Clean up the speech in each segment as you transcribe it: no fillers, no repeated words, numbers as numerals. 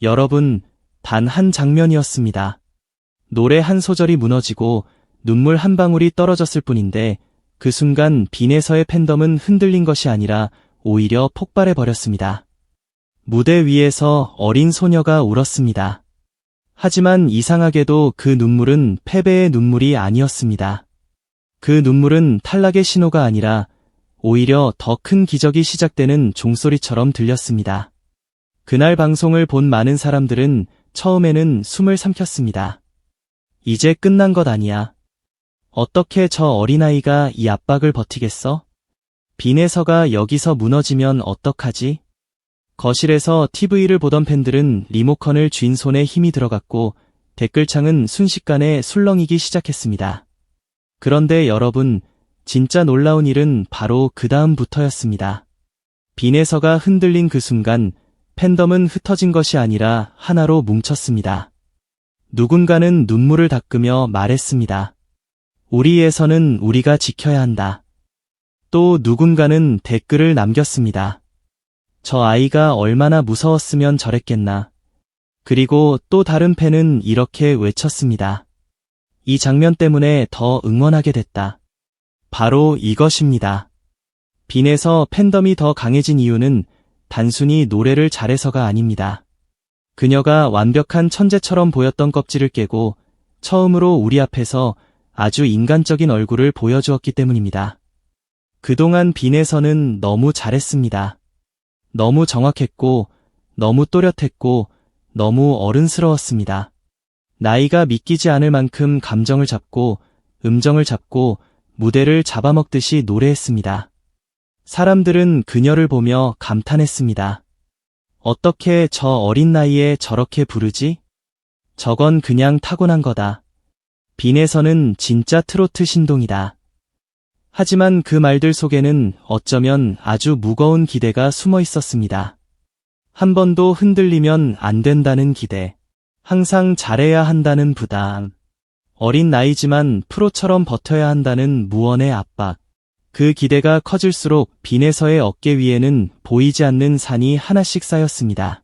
여러분, 단 한 장면이었습니다. 노래 한 소절이 무너지고 눈물 한 방울이 떨어졌을 뿐인데 그 순간 빈에서의 팬덤은 흔들린 것이 아니라 오히려 폭발해버렸습니다. 무대 위에서 어린 소녀가 울었습니다. 하지만 이상하게도 그 눈물은 패배의 눈물이 아니었습니다. 그 눈물은 탈락의 신호가 아니라 오히려 더 큰 기적이 시작되는 종소리처럼 들렸습니다. 그날 방송을 본 많은 사람들은 처음에는 숨을 삼켰습니다. 이제 끝난 것 아니야. 어떻게 저 어린아이가 이 압박을 버티겠어? 빈에서가 여기서 무너지면 어떡하지? 거실에서 TV를 보던 팬들은 리모컨을 쥔 손에 힘이 들어갔고 댓글창은 순식간에 술렁이기 시작했습니다. 그런데 여러분, 진짜 놀라운 일은 바로 그 다음부터였습니다. 빈에서가 흔들린 그 순간 팬덤은 흩어진 것이 아니라 하나로 뭉쳤습니다. 누군가는 눈물을 닦으며 말했습니다. 우리에서는 우리가 지켜야 한다. 또 누군가는 댓글을 남겼습니다. 저 아이가 얼마나 무서웠으면 저랬겠나. 그리고 또 다른 팬은 이렇게 외쳤습니다. 이 장면 때문에 더 응원하게 됐다. 바로 이것입니다. 빈에서 팬덤이 더 강해진 이유는 단순히 노래를 잘해서가 아닙니다. 그녀가 완벽한 천재처럼 보였던 껍질을 깨고 처음으로 우리 앞에서 아주 인간적인 얼굴을 보여주었기 때문입니다. 그동안 빈에서는 너무 잘했습니다. 너무 정확했고, 너무 또렷했고, 너무 어른스러웠습니다. 나이가 믿기지 않을 만큼 감정을 잡고, 음정을 잡고, 무대를 잡아먹듯이 노래했습니다. 사람들은 그녀를 보며 감탄했습니다. 어떻게 저 어린 나이에 저렇게 부르지? 저건 그냥 타고난 거다. 빈에서는 진짜 트로트 신동이다. 하지만 그 말들 속에는 어쩌면 아주 무거운 기대가 숨어 있었습니다. 한 번도 흔들리면 안 된다는 기대, 항상 잘해야 한다는 부담, 어린 나이지만 프로처럼 버텨야 한다는 무언의 압박. 그 기대가 커질수록 빈에서의 어깨 위에는 보이지 않는 산이 하나씩 쌓였습니다.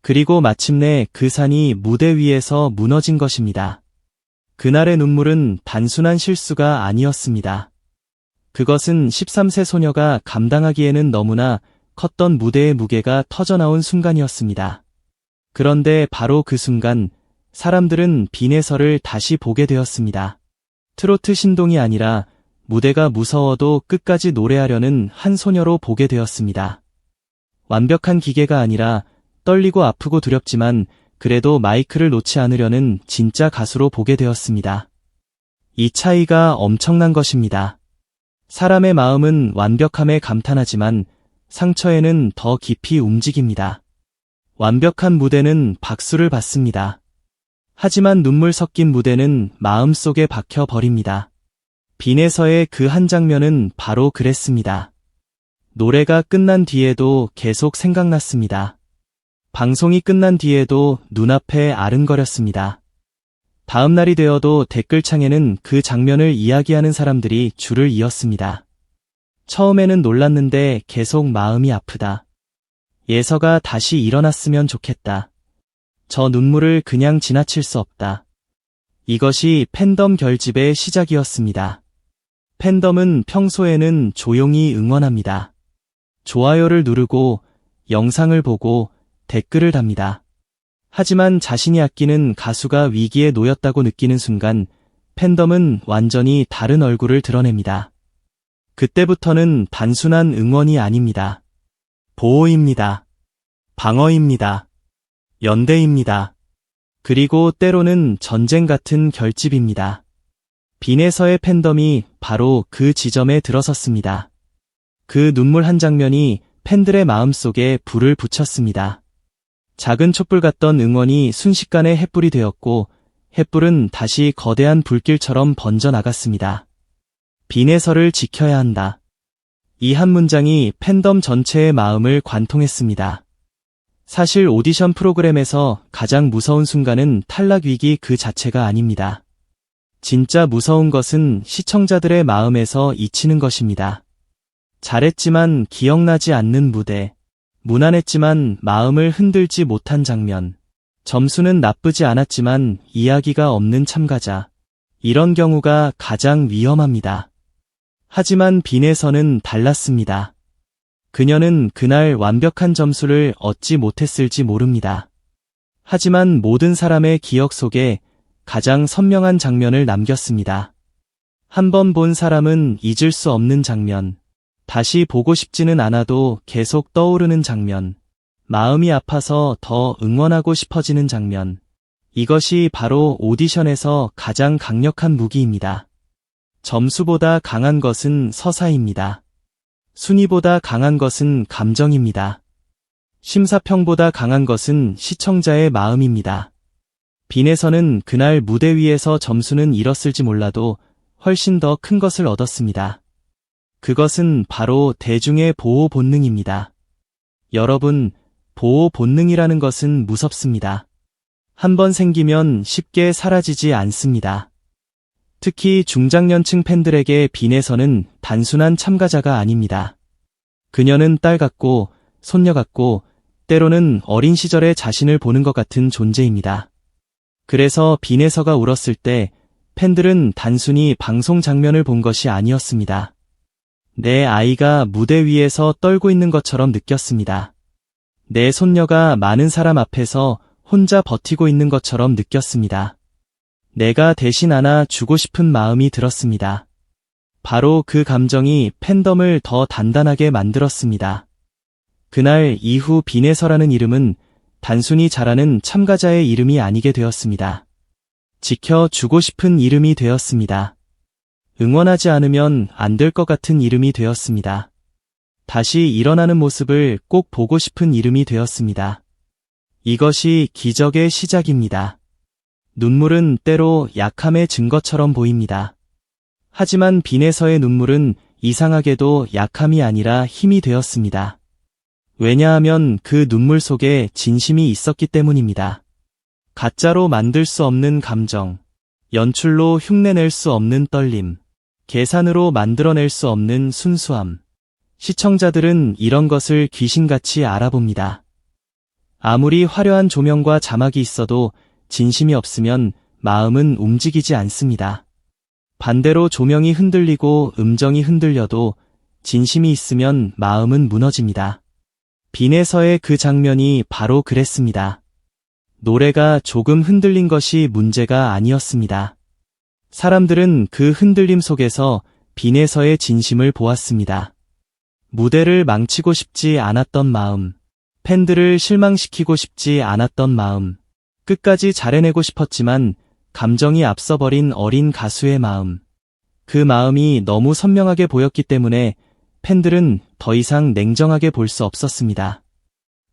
그리고 마침내 그 산이 무대 위에서 무너진 것입니다. 그날의 눈물은 단순한 실수가 아니었습니다. 그것은 13세 소녀가 감당하기에는 너무나 컸던 무대의 무게가 터져나온 순간이었습니다. 그런데 바로 그 순간 사람들은 빈에서를 다시 보게 되었습니다. 트로트 신동이 아니라 무대가 무서워도 끝까지 노래하려는 한 소녀로 보게 되었습니다. 완벽한 기계가 아니라 떨리고 아프고 두렵지만 그래도 마이크를 놓지 않으려는 진짜 가수로 보게 되었습니다. 이 차이가 엄청난 것입니다. 사람의 마음은 완벽함에 감탄하지만 상처에는 더 깊이 움직입니다. 완벽한 무대는 박수를 받습니다. 하지만 눈물 섞인 무대는 마음속에 박혀버립니다. 빈에서의 그 한 장면은 바로 그랬습니다. 노래가 끝난 뒤에도 계속 생각났습니다. 방송이 끝난 뒤에도 눈앞에 아른거렸습니다. 다음 날이 되어도 댓글창에는 그 장면을 이야기하는 사람들이 줄을 이었습니다. 처음에는 놀랐는데 계속 마음이 아프다. 예서가 다시 일어났으면 좋겠다. 저 눈물을 그냥 지나칠 수 없다. 이것이 팬덤 결집의 시작이었습니다. 팬덤은 평소에는 조용히 응원합니다. 좋아요를 누르고 영상을 보고 댓글을 답니다. 하지만 자신이 아끼는 가수가 위기에 놓였다고 느끼는 순간 팬덤은 완전히 다른 얼굴을 드러냅니다. 그때부터는 단순한 응원이 아닙니다. 보호입니다. 방어입니다. 연대입니다. 그리고 때로는 전쟁 같은 결집입니다. 빈에서의 팬덤이 바로 그 지점에 들어섰습니다. 그 눈물 한 장면이 팬들의 마음속에 불을 붙였습니다. 작은 촛불 같던 응원이 순식간에 횃불이 되었고 횃불은 다시 거대한 불길처럼 번져나갔습니다. 빈에서를 지켜야 한다. 이 한 문장이 팬덤 전체의 마음을 관통했습니다. 사실 오디션 프로그램에서 가장 무서운 순간은 탈락 위기 그 자체가 아닙니다. 진짜 무서운 것은 시청자들의 마음에서 잊히는 것입니다. 잘했지만 기억나지 않는 무대, 무난했지만 마음을 흔들지 못한 장면. 점수는 나쁘지 않았지만 이야기가 없는 참가자. 이런 경우가 가장 위험합니다. 하지만 빈에서는 달랐습니다. 그녀는 그날 완벽한 점수를 얻지 못했을지 모릅니다. 하지만 모든 사람의 기억 속에 가장 선명한 장면을 남겼습니다. 한 번 본 사람은 잊을 수 없는 장면. 다시 보고 싶지는 않아도 계속 떠오르는 장면. 마음이 아파서 더 응원하고 싶어지는 장면. 이것이 바로 오디션에서 가장 강력한 무기입니다. 점수보다 강한 것은 서사입니다. 순위보다 강한 것은 감정입니다. 심사평보다 강한 것은 시청자의 마음입니다. 빈에서는 그날 무대 위에서 점수는 잃었을지 몰라도 훨씬 더 큰 것을 얻었습니다. 그것은 바로 대중의 보호 본능입니다. 여러분, 보호 본능이라는 것은 무섭습니다. 한번 생기면 쉽게 사라지지 않습니다. 특히 중장년층 팬들에게 빈에서는 단순한 참가자가 아닙니다. 그녀는 딸 같고 손녀 같고 때로는 어린 시절의 자신을 보는 것 같은 존재입니다. 그래서 빈에서가 울었을 때 팬들은 단순히 방송 장면을 본 것이 아니었습니다. 내 아이가 무대 위에서 떨고 있는 것처럼 느꼈습니다. 내 손녀가 많은 사람 앞에서 혼자 버티고 있는 것처럼 느꼈습니다. 내가 대신 안아주고 싶은 마음이 들었습니다. 바로 그 감정이 팬덤을 더 단단하게 만들었습니다. 그날 이후 빈에서라는 이름은 단순히 잘하는 참가자의 이름이 아니게 되었습니다. 지켜주고 싶은 이름이 되었습니다. 응원하지 않으면 안 될 것 같은 이름이 되었습니다. 다시 일어나는 모습을 꼭 보고 싶은 이름이 되었습니다. 이것이 기적의 시작입니다. 눈물은 때로 약함의 증거처럼 보입니다. 하지만 빈에서의 눈물은 이상하게도 약함이 아니라 힘이 되었습니다. 왜냐하면 그 눈물 속에 진심이 있었기 때문입니다. 가짜로 만들 수 없는 감정, 연출로 흉내낼 수 없는 떨림, 계산으로 만들어낼 수 없는 순수함. 시청자들은 이런 것을 귀신같이 알아봅니다. 아무리 화려한 조명과 자막이 있어도 진심이 없으면 마음은 움직이지 않습니다. 반대로 조명이 흔들리고 음정이 흔들려도 진심이 있으면 마음은 무너집니다. 빈에서의 그 장면이 바로 그랬습니다. 노래가 조금 흔들린 것이 문제가 아니었습니다. 사람들은 그 흔들림 속에서 빈에서의 진심을 보았습니다. 무대를 망치고 싶지 않았던 마음, 팬들을 실망시키고 싶지 않았던 마음, 끝까지 잘해내고 싶었지만 감정이 앞서버린 어린 가수의 마음. 그 마음이 너무 선명하게 보였기 때문에 팬들은 더 이상 냉정하게 볼 수 없었습니다.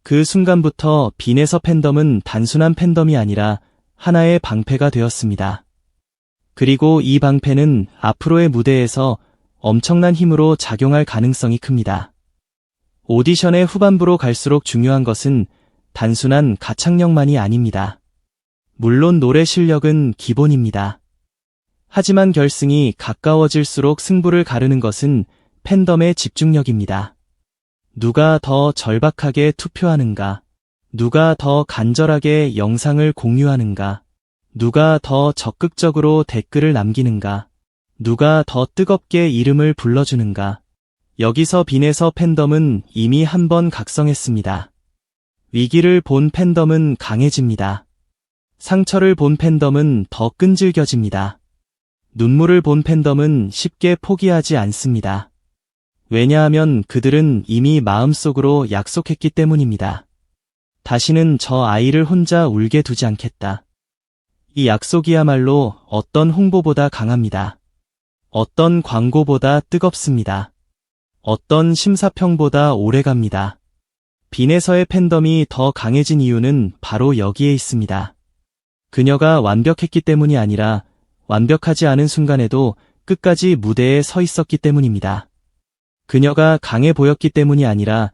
그 순간부터 빈에서 팬덤은 단순한 팬덤이 아니라 하나의 방패가 되었습니다. 그리고 이 방패는 앞으로의 무대에서 엄청난 힘으로 작용할 가능성이 큽니다. 오디션의 후반부로 갈수록 중요한 것은 단순한 가창력만이 아닙니다. 물론 노래 실력은 기본입니다. 하지만 결승이 가까워질수록 승부를 가르는 것은 팬덤의 집중력입니다. 누가 더 절박하게 투표하는가? 누가 더 간절하게 영상을 공유하는가? 누가 더 적극적으로 댓글을 남기는가? 누가 더 뜨겁게 이름을 불러주는가? 여기서 빈에서 팬덤은 이미 한 번 각성했습니다. 위기를 본 팬덤은 강해집니다. 상처를 본 팬덤은 더 끈질겨집니다. 눈물을 본 팬덤은 쉽게 포기하지 않습니다. 왜냐하면 그들은 이미 마음속으로 약속했기 때문입니다. 다시는 저 아이를 혼자 울게 두지 않겠다. 이 약속이야말로 어떤 홍보보다 강합니다. 어떤 광고보다 뜨겁습니다. 어떤 심사평보다 오래갑니다. 빈에서의 팬덤이 더 강해진 이유는 바로 여기에 있습니다. 그녀가 완벽했기 때문이 아니라 완벽하지 않은 순간에도 끝까지 무대에 서 있었기 때문입니다. 그녀가 강해 보였기 때문이 아니라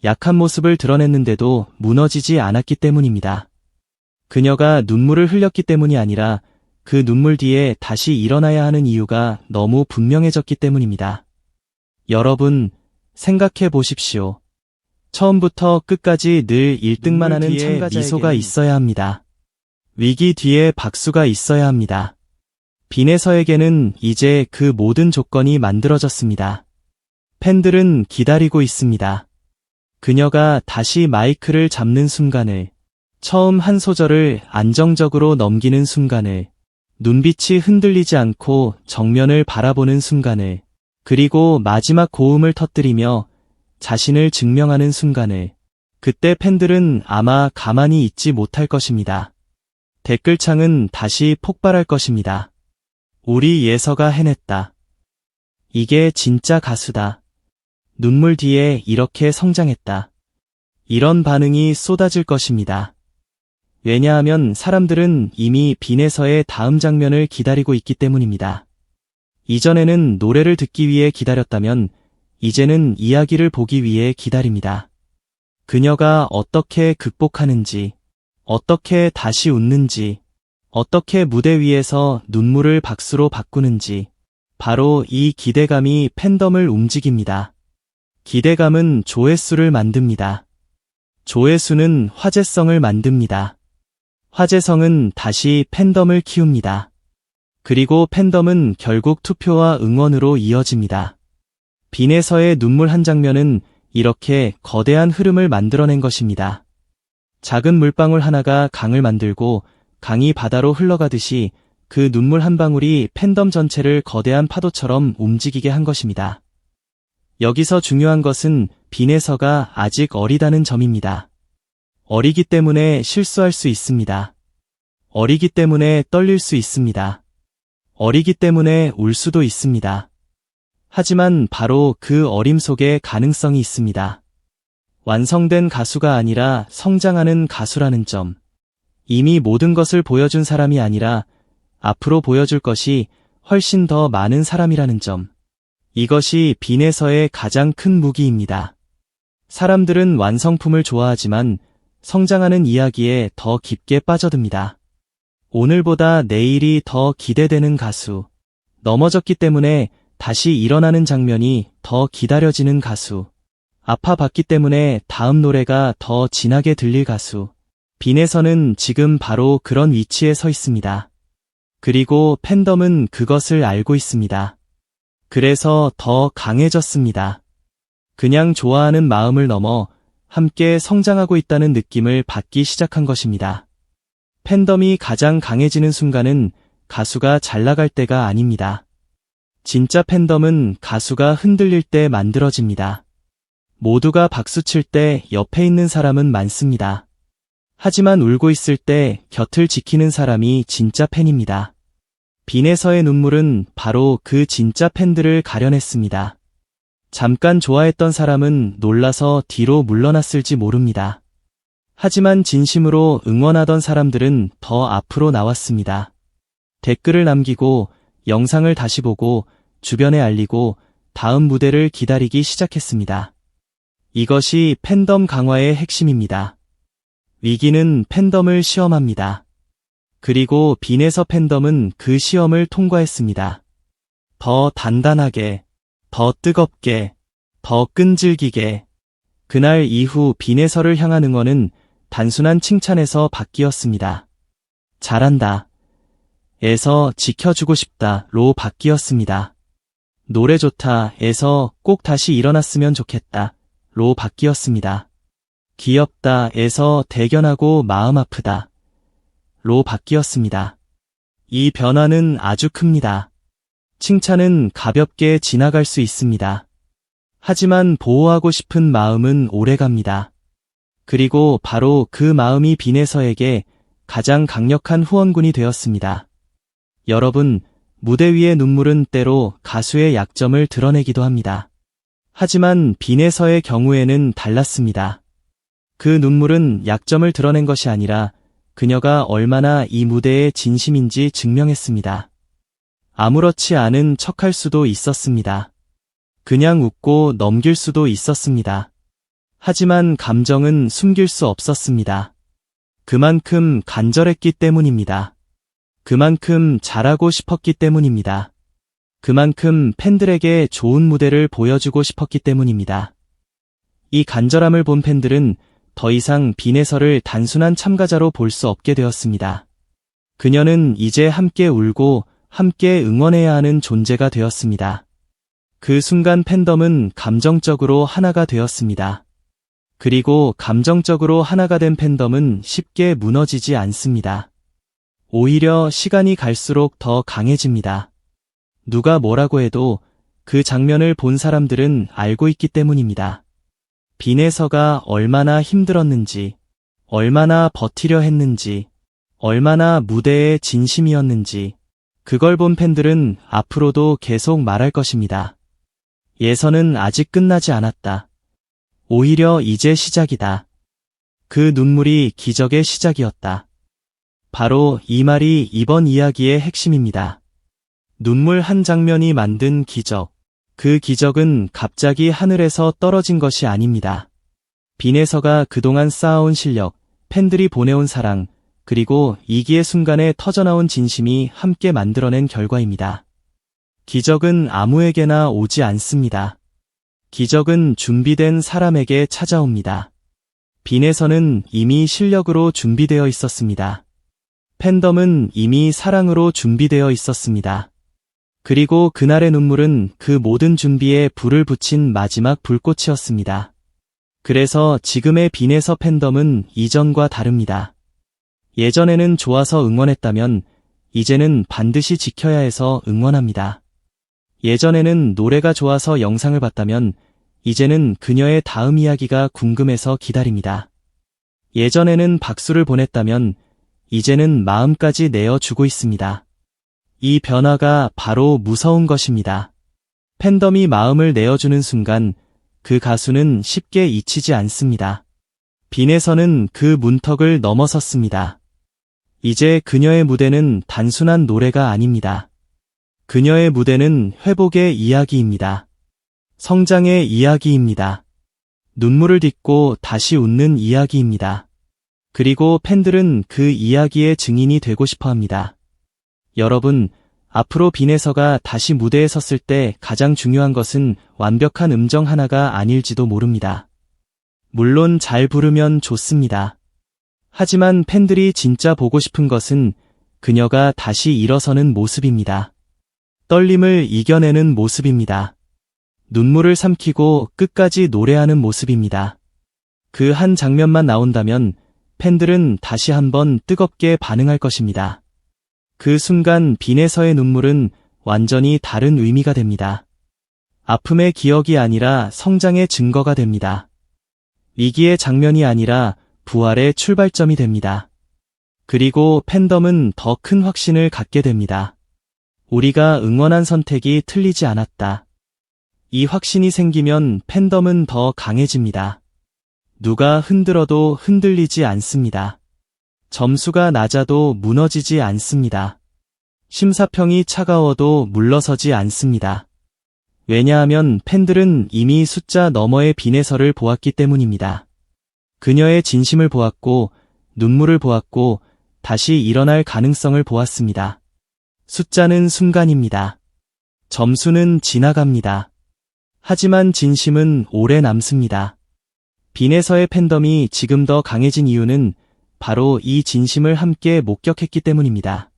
약한 모습을 드러냈는데도 무너지지 않았기 때문입니다. 그녀가 눈물을 흘렸기 때문이 아니라 그 눈물 뒤에 다시 일어나야 하는 이유가 너무 분명해졌기 때문입니다. 여러분, 생각해 보십시오. 처음부터 끝까지 늘 1등만 하는 참가자에게는 미소가 있어야 합니다. 위기 뒤에 박수가 있어야 합니다. 빈에서에게는 이제 그 모든 조건이 만들어졌습니다. 팬들은 기다리고 있습니다. 그녀가 다시 마이크를 잡는 순간을, 처음 한 소절을 안정적으로 넘기는 순간을, 눈빛이 흔들리지 않고 정면을 바라보는 순간을, 그리고 마지막 고음을 터뜨리며 자신을 증명하는 순간을, 그때 팬들은 아마 가만히 있지 못할 것입니다. 댓글창은 다시 폭발할 것입니다. 우리 예서가 해냈다. 이게 진짜 가수다. 눈물 뒤에 이렇게 성장했다. 이런 반응이 쏟아질 것입니다. 왜냐하면 사람들은 이미 빈에서의 다음 장면을 기다리고 있기 때문입니다. 이전에는 노래를 듣기 위해 기다렸다면 이제는 이야기를 보기 위해 기다립니다. 그녀가 어떻게 극복하는지, 어떻게 다시 웃는지, 어떻게 무대 위에서 눈물을 박수로 바꾸는지, 바로 이 기대감이 팬덤을 움직입니다. 기대감은 조회수를 만듭니다. 조회수는 화제성을 만듭니다. 화제성은 다시 팬덤을 키웁니다. 그리고 팬덤은 결국 투표와 응원으로 이어집니다. 빈에서의 눈물 한 장면은 이렇게 거대한 흐름을 만들어낸 것입니다. 작은 물방울 하나가 강을 만들고 강이 바다로 흘러가듯이 그 눈물 한 방울이 팬덤 전체를 거대한 파도처럼 움직이게 한 것입니다. 여기서 중요한 것은 빈에서가 아직 어리다는 점입니다. 어리기 때문에 실수할 수 있습니다. 어리기 때문에 떨릴 수 있습니다. 어리기 때문에 울 수도 있습니다. 하지만 바로 그 어림 속에 가능성이 있습니다. 완성된 가수가 아니라 성장하는 가수라는 점. 이미 모든 것을 보여준 사람이 아니라 앞으로 보여줄 것이 훨씬 더 많은 사람이라는 점. 이것이 빈에서의 가장 큰 무기입니다. 사람들은 완성품을 좋아하지만 성장하는 이야기에 더 깊게 빠져듭니다. 오늘보다 내일이 더 기대되는 가수. 넘어졌기 때문에 다시 일어나는 장면이 더 기다려지는 가수. 아파봤기 때문에 다음 노래가 더 진하게 들릴 가수. 빈에서는 지금 바로 그런 위치에 서 있습니다. 그리고 팬덤은 그것을 알고 있습니다. 그래서 더 강해졌습니다. 그냥 좋아하는 마음을 넘어 함께 성장하고 있다는 느낌을 받기 시작한 것입니다. 팬덤이 가장 강해지는 순간은 가수가 잘 나갈 때가 아닙니다. 진짜 팬덤은 가수가 흔들릴 때 만들어집니다. 모두가 박수칠 때 옆에 있는 사람은 많습니다. 하지만 울고 있을 때 곁을 지키는 사람이 진짜 팬입니다. 빈에서의 눈물은 바로 그 진짜 팬들을 가려냈습니다. 잠깐 좋아했던 사람은 놀라서 뒤로 물러났을지 모릅니다. 하지만 진심으로 응원하던 사람들은 더 앞으로 나왔습니다. 댓글을 남기고 영상을 다시 보고 주변에 알리고 다음 무대를 기다리기 시작했습니다. 이것이 팬덤 강화의 핵심입니다. 위기는 팬덤을 시험합니다. 그리고 빈에서 팬덤은 그 시험을 통과했습니다. 더 단단하게, 더 뜨겁게, 더 끈질기게. 그날 이후 빈에서를 향한 응원은 단순한 칭찬에서 바뀌었습니다. 잘한다. 에서 지켜주고 싶다로 바뀌었습니다. 노래 좋다. 에서 꼭 다시 일어났으면 좋겠다. 로 바뀌었습니다. 귀엽다. 에서 대견하고 마음 아프다. 로 바뀌었습니다. 이 변화는 아주 큽니다. 칭찬은 가볍게 지나갈 수 있습니다. 하지만 보호하고 싶은 마음은 오래갑니다. 그리고 바로 그 마음이 빈에서에게 가장 강력한 후원군이 되었습니다. 여러분, 무대 위의 눈물은 때로 가수의 약점을 드러내기도 합니다. 하지만 빈에서의 경우에는 달랐습니다. 그 눈물은 약점을 드러낸 것이 아니라 그녀가 얼마나 이 무대에 진심인지 증명했습니다. 아무렇지 않은 척할 수도 있었습니다. 그냥 웃고 넘길 수도 있었습니다. 하지만 감정은 숨길 수 없었습니다. 그만큼 간절했기 때문입니다. 그만큼 잘하고 싶었기 때문입니다. 그만큼 팬들에게 좋은 무대를 보여주고 싶었기 때문입니다. 이 간절함을 본 팬들은 더 이상 빈에서를 단순한 참가자로 볼 수 없게 되었습니다. 그녀는 이제 함께 울고 함께 응원해야 하는 존재가 되었습니다. 그 순간 팬덤은 감정적으로 하나가 되었습니다. 그리고 감정적으로 하나가 된 팬덤은 쉽게 무너지지 않습니다. 오히려 시간이 갈수록 더 강해집니다. 누가 뭐라고 해도 그 장면을 본 사람들은 알고 있기 때문입니다. 빈에서가 얼마나 힘들었는지, 얼마나 버티려 했는지, 얼마나 무대에 진심이었는지, 그걸 본 팬들은 앞으로도 계속 말할 것입니다. 예선은 아직 끝나지 않았다. 오히려 이제 시작이다. 그 눈물이 기적의 시작이었다. 바로 이 말이 이번 이야기의 핵심입니다. 눈물 한 장면이 만든 기적. 그 기적은 갑자기 하늘에서 떨어진 것이 아닙니다. 빈에서가 그동안 쌓아온 실력, 팬들이 보내온 사랑, 그리고 이기의 순간에 터져나온 진심이 함께 만들어낸 결과입니다. 기적은 아무에게나 오지 않습니다. 기적은 준비된 사람에게 찾아옵니다. 빈에서는 이미 실력으로 준비되어 있었습니다. 팬덤은 이미 사랑으로 준비되어 있었습니다. 그리고 그날의 눈물은 그 모든 준비에 불을 붙인 마지막 불꽃이었습니다. 그래서 지금의 빈에서 팬덤은 이전과 다릅니다. 예전에는 좋아서 응원했다면 이제는 반드시 지켜야 해서 응원합니다. 예전에는 노래가 좋아서 영상을 봤다면 이제는 그녀의 다음 이야기가 궁금해서 기다립니다. 예전에는 박수를 보냈다면 이제는 마음까지 내어주고 있습니다. 이 변화가 바로 무서운 것입니다. 팬덤이 마음을 내어주는 순간 그 가수는 쉽게 잊히지 않습니다. 빈에서는 그 문턱을 넘어섰습니다. 이제 그녀의 무대는 단순한 노래가 아닙니다. 그녀의 무대는 회복의 이야기입니다. 성장의 이야기입니다. 눈물을 딛고 다시 웃는 이야기입니다. 그리고 팬들은 그 이야기의 증인이 되고 싶어 합니다. 여러분, 앞으로 빈에서가 다시 무대에 섰을 때 가장 중요한 것은 완벽한 음정 하나가 아닐지도 모릅니다. 물론 잘 부르면 좋습니다. 하지만 팬들이 진짜 보고 싶은 것은 그녀가 다시 일어서는 모습입니다. 떨림을 이겨내는 모습입니다. 눈물을 삼키고 끝까지 노래하는 모습입니다. 그 한 장면만 나온다면 팬들은 다시 한번 뜨겁게 반응할 것입니다. 그 순간 빈에서의 눈물은 완전히 다른 의미가 됩니다. 아픔의 기억이 아니라 성장의 증거가 됩니다. 위기의 장면이 아니라 부활의 출발점이 됩니다. 그리고 팬덤은 더 큰 확신을 갖게 됩니다. 우리가 응원한 선택이 틀리지 않았다. 이 확신이 생기면 팬덤은 더 강해집니다. 누가 흔들어도 흔들리지 않습니다. 점수가 낮아도 무너지지 않습니다. 심사평이 차가워도 물러서지 않습니다. 왜냐하면 팬들은 이미 숫자 너머의 빈에서를 보았기 때문입니다. 그녀의 진심을 보았고, 눈물을 보았고, 다시 일어날 가능성을 보았습니다. 숫자는 순간입니다. 점수는 지나갑니다. 하지만 진심은 오래 남습니다. 빈에서의 팬덤이 지금 더 강해진 이유는 바로 이 진심을 함께 목격했기 때문입니다.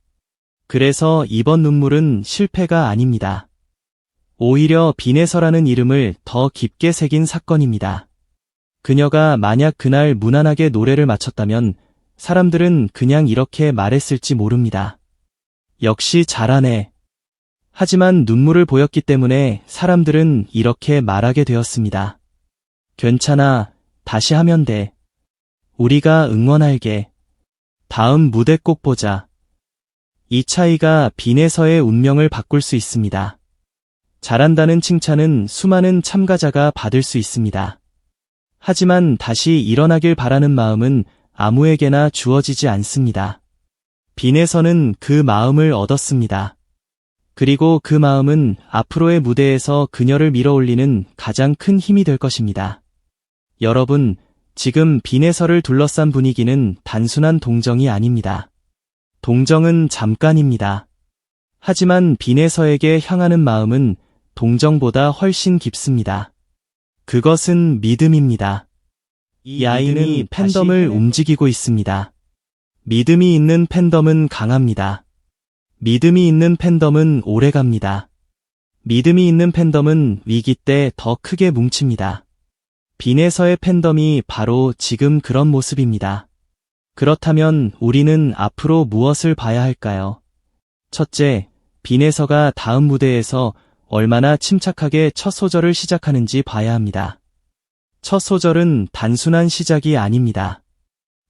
그래서 이번 눈물은 실패가 아닙니다. 오히려 빈에서라는 이름을 더 깊게 새긴 사건입니다. 그녀가 만약 그날 무난하게 노래를 마쳤다면 사람들은 그냥 이렇게 말했을지 모릅니다. 역시 잘하네. 하지만 눈물을 보였기 때문에 사람들은 이렇게 말하게 되었습니다. 괜찮아, 다시 하면 돼. 우리가 응원할게. 다음 무대 꼭 보자. 이 차이가 빈에서의 운명을 바꿀 수 있습니다. 잘한다는 칭찬은 수많은 참가자가 받을 수 있습니다. 하지만 다시 일어나길 바라는 마음은 아무에게나 주어지지 않습니다. 빈에서는 그 마음을 얻었습니다. 그리고 그 마음은 앞으로의 무대에서 그녀를 밀어올리는 가장 큰 힘이 될 것입니다. 여러분, 지금 빈에서를 둘러싼 분위기는 단순한 동정이 아닙니다. 동정은 잠깐입니다. 하지만 빈에서에게 향하는 마음은 동정보다 훨씬 깊습니다. 그것은 믿음입니다. 이 아이는 팬덤을 움직이고 있습니다. 믿음이 있는 팬덤은 강합니다. 믿음이 있는 팬덤은 오래갑니다. 믿음이 있는 팬덤은 위기 때 더 크게 뭉칩니다. 빈에서의 팬덤이 바로 지금 그런 모습입니다. 그렇다면 우리는 앞으로 무엇을 봐야 할까요? 첫째, 빈에서가 다음 무대에서 얼마나 침착하게 첫 소절을 시작하는지 봐야 합니다. 첫 소절은 단순한 시작이 아닙니다.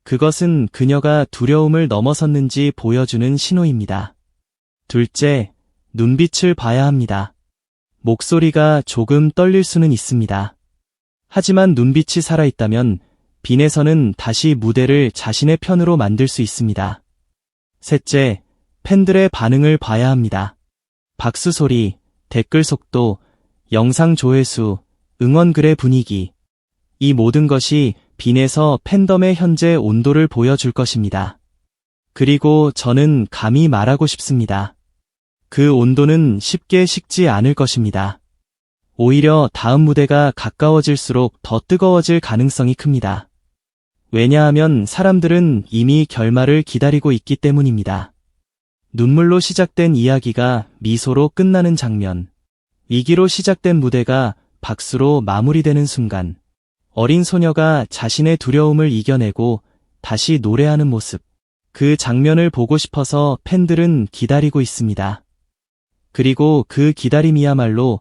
그것은 그녀가 두려움을 넘어섰는지 보여주는 신호입니다. 둘째, 눈빛을 봐야 합니다. 목소리가 조금 떨릴 수는 있습니다. 하지만 눈빛이 살아있다면 빈에서는 다시 무대를 자신의 편으로 만들 수 있습니다. 셋째, 팬들의 반응을 봐야 합니다. 박수 소리, 댓글 속도, 영상 조회수, 응원글의 분위기. 이 모든 것이 빈에서 팬덤의 현재 온도를 보여줄 것입니다. 그리고 저는 감히 말하고 싶습니다. 그 온도는 쉽게 식지 않을 것입니다. 오히려 다음 무대가 가까워질수록 더 뜨거워질 가능성이 큽니다. 왜냐하면 사람들은 이미 결말을 기다리고 있기 때문입니다. 눈물로 시작된 이야기가 미소로 끝나는 장면, 위기로 시작된 무대가 박수로 마무리되는 순간, 어린 소녀가 자신의 두려움을 이겨내고 다시 노래하는 모습, 그 장면을 보고 싶어서 팬들은 기다리고 있습니다. 그리고 그 기다림이야말로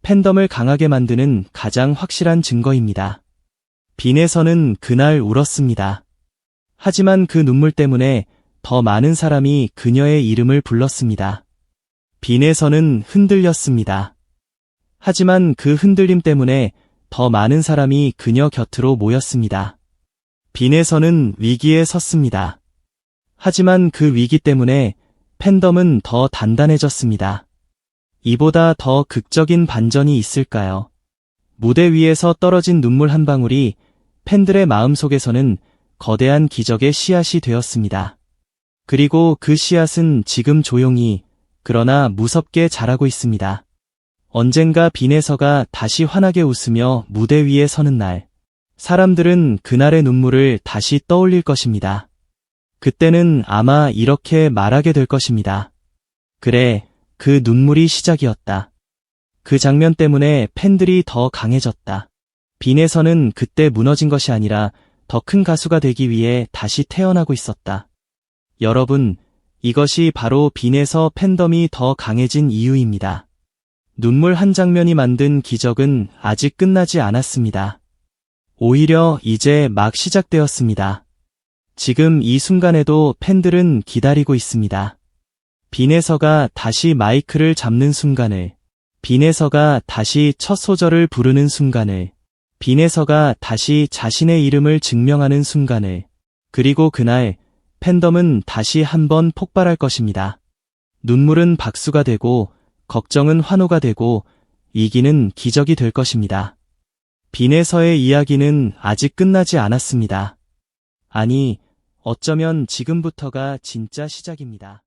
팬덤을 강하게 만드는 가장 확실한 증거입니다. 빈에서는 그날 울었습니다. 하지만 그 눈물 때문에 더 많은 사람이 그녀의 이름을 불렀습니다. 빈에서는 흔들렸습니다. 하지만 그 흔들림 때문에 더 많은 사람이 그녀 곁으로 모였습니다. 빈에서는 위기에 섰습니다. 하지만 그 위기 때문에 팬덤은 더 단단해졌습니다. 이보다 더 극적인 반전이 있을까요? 무대 위에서 떨어진 눈물 한 방울이 팬들의 마음속에서는 거대한 기적의 씨앗이 되었습니다. 그리고 그 씨앗은 지금 조용히, 그러나 무섭게 자라고 있습니다. 언젠가 빈에서가 다시 환하게 웃으며 무대 위에 서는 날, 사람들은 그날의 눈물을 다시 떠올릴 것입니다. 그때는 아마 이렇게 말하게 될 것입니다. 그래, 그 눈물이 시작이었다. 그 장면 때문에 팬들이 더 강해졌다. 빈에서는 그때 무너진 것이 아니라 더 큰 가수가 되기 위해 다시 태어나고 있었다. 여러분, 이것이 바로 빈에서 팬덤이 더 강해진 이유입니다. 눈물 한 장면이 만든 기적은 아직 끝나지 않았습니다. 오히려 이제 막 시작되었습니다. 지금 이 순간에도 팬들은 기다리고 있습니다. 빈에서가 다시 마이크를 잡는 순간을, 빈에서가 다시 첫 소절을 부르는 순간을, 빈에서가 다시 자신의 이름을 증명하는 순간을, 그리고 그날 팬덤은 다시 한번 폭발할 것입니다. 눈물은 박수가 되고, 걱정은 환호가 되고, 위기는 기적이 될 것입니다. 빈에서의 이야기는 아직 끝나지 않았습니다. 아니, 어쩌면 지금부터가 진짜 시작입니다.